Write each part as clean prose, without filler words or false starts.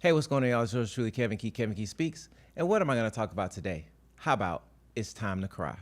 Hey, what's going on, y'all? It's yours truly, Kevin Key, Kevin Key Speaks. And what am I going to talk about today? How about it's time to cry?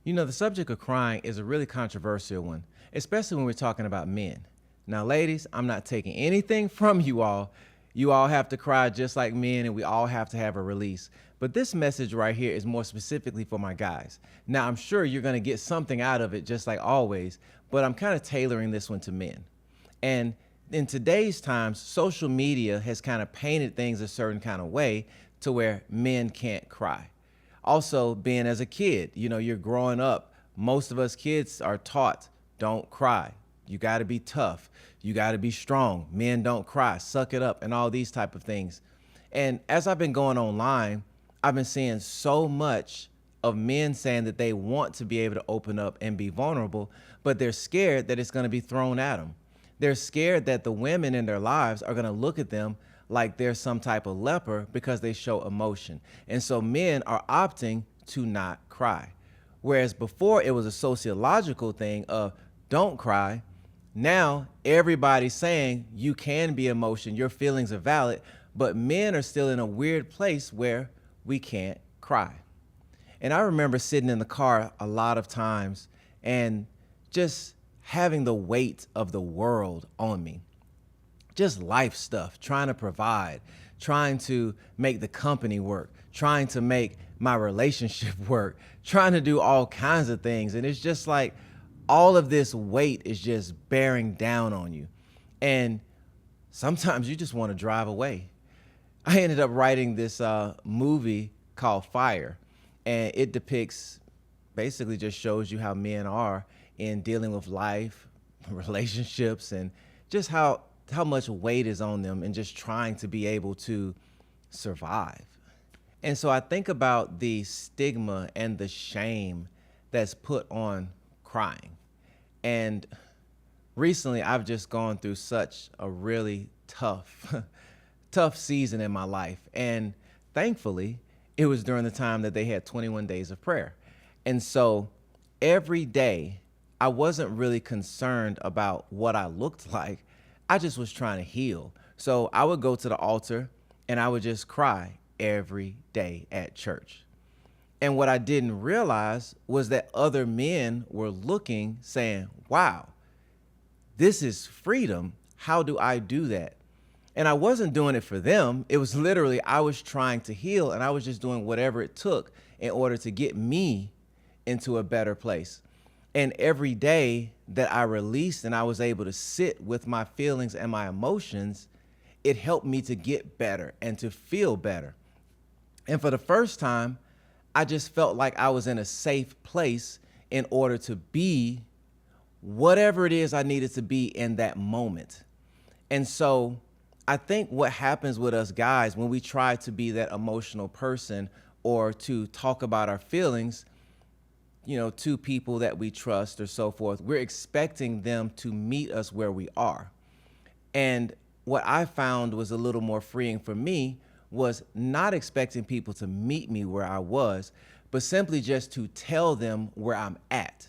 You know, the subject of crying is a really controversial one, especially when we're talking about men. Now, ladies, I'm not taking anything from you all. You all have to cry just like men, and we all have to have a release. But this message right here is more specifically for my guys. Now, I'm sure you're going to get something out of it, just like always, but I'm kind of tailoring this one to men. And in today's times, social media has kind of painted things a certain kind of way to where men can't cry. Also, being as a kid, you know, you're growing up. Most of us kids are taught, don't cry. You got to be tough. You got to be strong. Men don't cry. Suck it up and all these type of things. And as I've been going online, I've been seeing so much of men saying that they want to be able to open up and be vulnerable, but they're scared that it's going to be thrown at them. They're scared that the women in their lives are going to look at them like they're some type of leper because they show emotion. And so men are opting to not cry. Whereas before it was a sociological thing of don't cry. Now everybody's saying you can be emotional, your feelings are valid, but men are still in a weird place where we can't cry. And I remember sitting in the car a lot of times and just having the weight of the world on me. Just life stuff, trying to provide, trying to make the company work, trying to make my relationship work, trying to do all kinds of things. And it's just like all of this weight is just bearing down on you. And sometimes you just want to drive away. I ended up writing this movie called Fire, and it depicts, basically just shows you how men are in dealing with life, relationships, and just how much weight is on them and just trying to be able to survive. And so I think about the stigma and the shame that's put on crying. And recently I've just gone through such a really tough season in my life. And thankfully it was during the time that they had 21 days of prayer. And so every day I wasn't really concerned about what I looked like. I just was trying to heal. So I would go to the altar and I would just cry every day at church. And what I didn't realize was that other men were looking, saying, wow, this is freedom. How do I do that? And I wasn't doing it for them. It was literally, I was trying to heal, and I was just doing whatever it took in order to get me into a better place. And every day that I released and I was able to sit with my feelings and my emotions, it helped me to get better and to feel better. And for the first time, I just felt like I was in a safe place in order to be whatever it is I needed to be in that moment. And so I think what happens with us guys when we try to be that emotional person or to talk about our feelings, you know, to people that we trust or so forth, we're expecting them to meet us where we are. And what I found was a little more freeing for me was not expecting people to meet me where I was, but simply just to tell them where I'm at.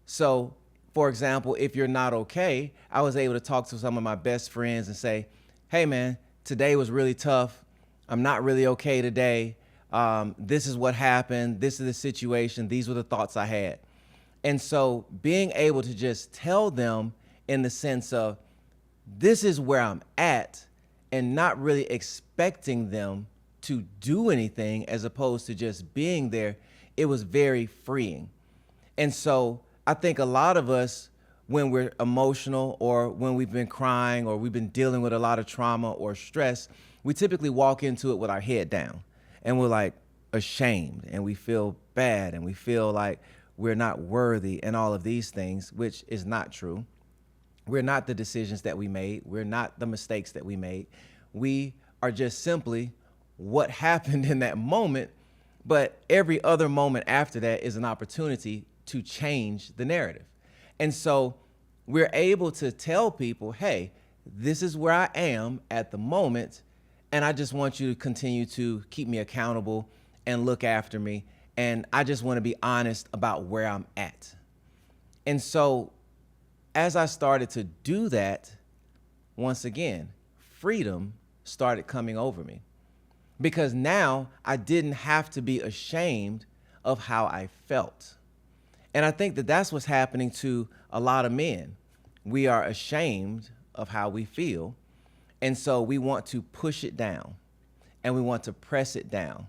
So, for example, if you're not okay, I was able to talk to some of my best friends and say, hey man, today was really tough. I'm not really okay today. This is what happened. This is the situation. These were the thoughts I had. And so being able to just tell them in the sense of this is where I'm at and not really expecting them to do anything as opposed to just being there, it was very freeing. And so I think a lot of us, when we're emotional or when we've been crying or we've been dealing with a lot of trauma or stress, we typically walk into it with our head down. And we're like ashamed and we feel bad and we feel like we're not worthy and all of these things, which is not true. We're not the decisions that we made. We're not the mistakes that we made. We are just simply what happened in that moment. But every other moment after that is an opportunity to change the narrative. And so we're able to tell people, hey, this is where I am at the moment, and I just want you to continue to keep me accountable and look after me. And I just want to be honest about where I'm at. And so as I started to do that, once again, freedom started coming over me, because now I didn't have to be ashamed of how I felt. And I think that that's what's happening to a lot of men. We are ashamed of how we feel. And so we want to push it down and we want to press it down.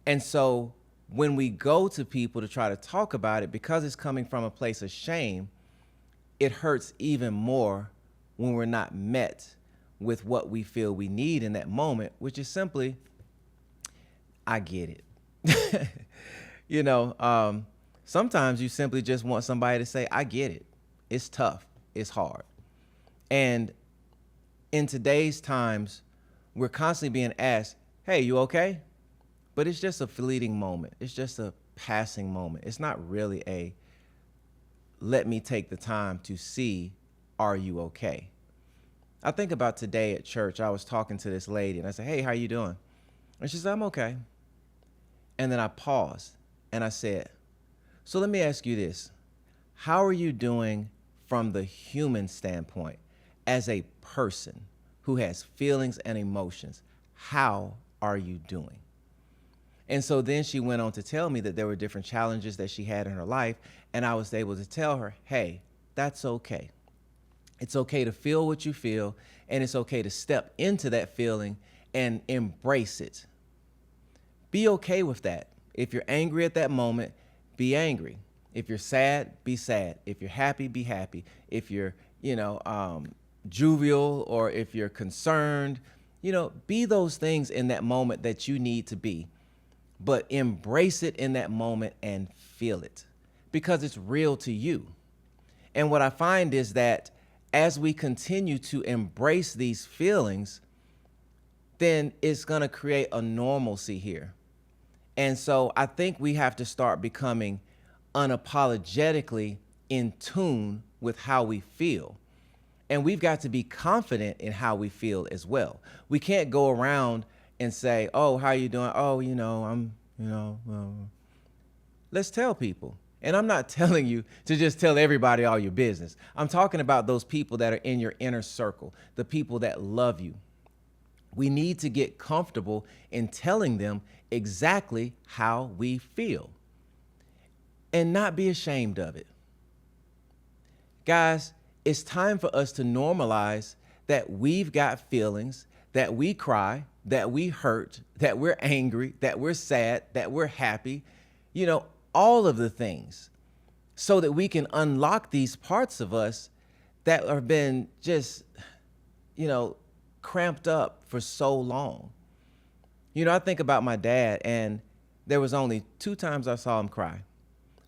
And so when we go to people to try to talk about it, because it's coming from a place of shame, it hurts even more when we're not met with what we feel we need in that moment, which is simply, I get it. Sometimes you simply just want somebody to say, I get it. It's tough. It's hard. And in today's times, we're constantly being asked, hey, you okay? But it's just a fleeting moment. It's just a passing moment. It's not really a, let me take the time to see, are you okay? I think about today at church. I was talking to this lady and I said, hey, how you doing? And she said, I'm okay. And then I paused and I said, so let me ask you this. How are you doing from the human standpoint as a person who has feelings and emotions? How are you doing? And so then she went on to tell me that there were different challenges that she had in her life. And I was able to tell her, hey, that's okay. It's okay to feel what you feel, and it's okay to step into that feeling and embrace it. Be okay with that. If you're angry at that moment, be angry. If you're sad, be sad. If you're happy, be happy. If you're, jovial, or if you're concerned, be those things in that moment that you need to be. But embrace it in that moment and feel it, because it's real to you. And what I find is that as we continue to embrace these feelings, then it's going to create a normalcy here. And so I think we have to start becoming unapologetically in tune with how we feel. And we've got to be confident in how we feel as well. We can't go around and say, oh, how you doing? Oh, let's tell people. And I'm not telling you to just tell everybody all your business. I'm talking about those people that are in your inner circle, the people that love you. We need to get comfortable in telling them exactly how we feel and not be ashamed of it. Guys, it's time for us to normalize that we've got feelings, that we cry, that we hurt, that we're angry, that we're sad, that we're happy, all of the things, so that we can unlock these parts of us that have been just, cramped up for so long. I think about my dad, and there was only 2 times I saw him cry.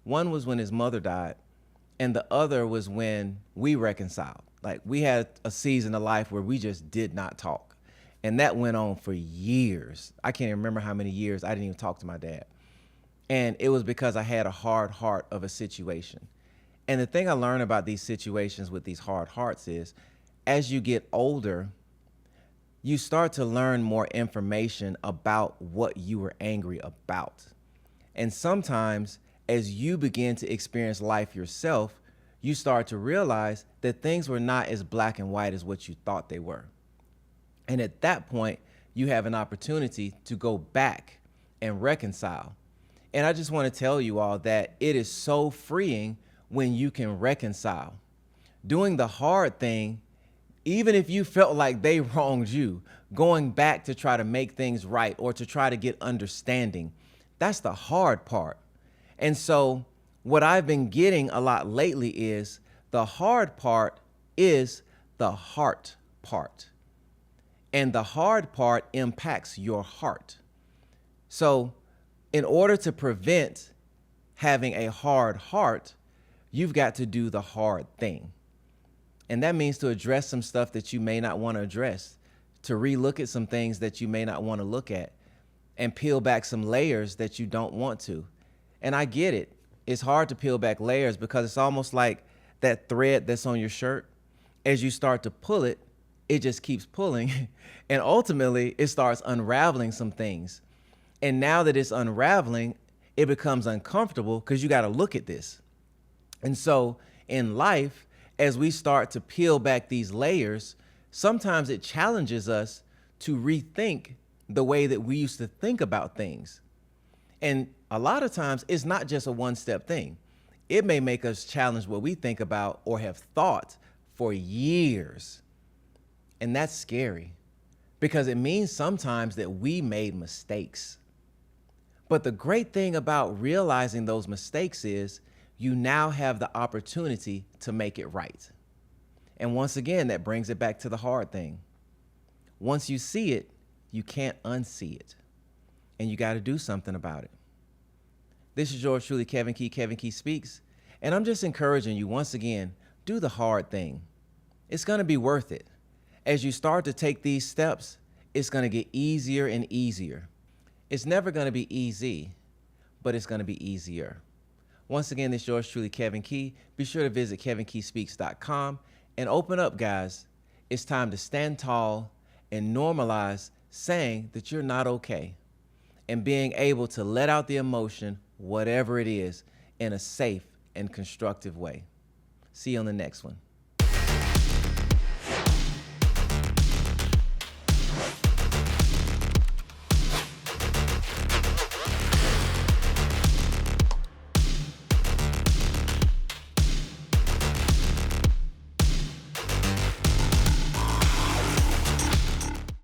One was when his mother died, and the other was when we reconciled. Like, we had a season of life where we just did not talk. And that went on for years. I can't even remember how many years I didn't even talk to my dad. And it was because I had a hard heart of a situation. And the thing I learned about these situations with these hard hearts is, as you get older, you start to learn more information about what you were angry about. And sometimes, as you begin to experience life yourself, you start to realize that things were not as black and white as what you thought they were. And at that point, you have an opportunity to go back and reconcile. And I just want to tell you all that it is so freeing when you can reconcile. Doing the hard thing, even if you felt like they wronged you, going back to try to make things right or to try to get understanding, that's the hard part. And so what I've been getting a lot lately is the hard part is the heart part. And the hard part impacts your heart. So in order to prevent having a hard heart, you've got to do the hard thing. And that means to address some stuff that you may not want to address, to relook at some things that you may not want to look at, and peel back some layers that you don't want to. And I get it. It's hard to peel back layers because it's almost like that thread that's on your shirt, as you start to pull it, it just keeps pulling. And ultimately, it starts unraveling some things. And now that it's unraveling, it becomes uncomfortable because you got to look at this. And so in life, as we start to peel back these layers, sometimes it challenges us to rethink the way that we used to think about things. And a lot of times, it's not just a one-step thing. It may make us challenge what we think about or have thought for years. And that's scary because it means sometimes that we made mistakes. But the great thing about realizing those mistakes is you now have the opportunity to make it right. And once again, that brings it back to the hard thing. Once you see it, you can't unsee it. And you got to do something about it. This is yours truly, Kevin Key Speaks. And I'm just encouraging you, once again, do the hard thing. It's going to be worth it. As you start to take these steps, it's going to get easier and easier. It's never going to be easy, but it's going to be easier. Once again, this is yours truly, Kevin Key. Be sure to visit kevinkeyspeaks.com and open up, guys. It's time to stand tall and normalize saying that you're not okay and being able to let out the emotion, whatever it is, in a safe and constructive way. See you on the next one.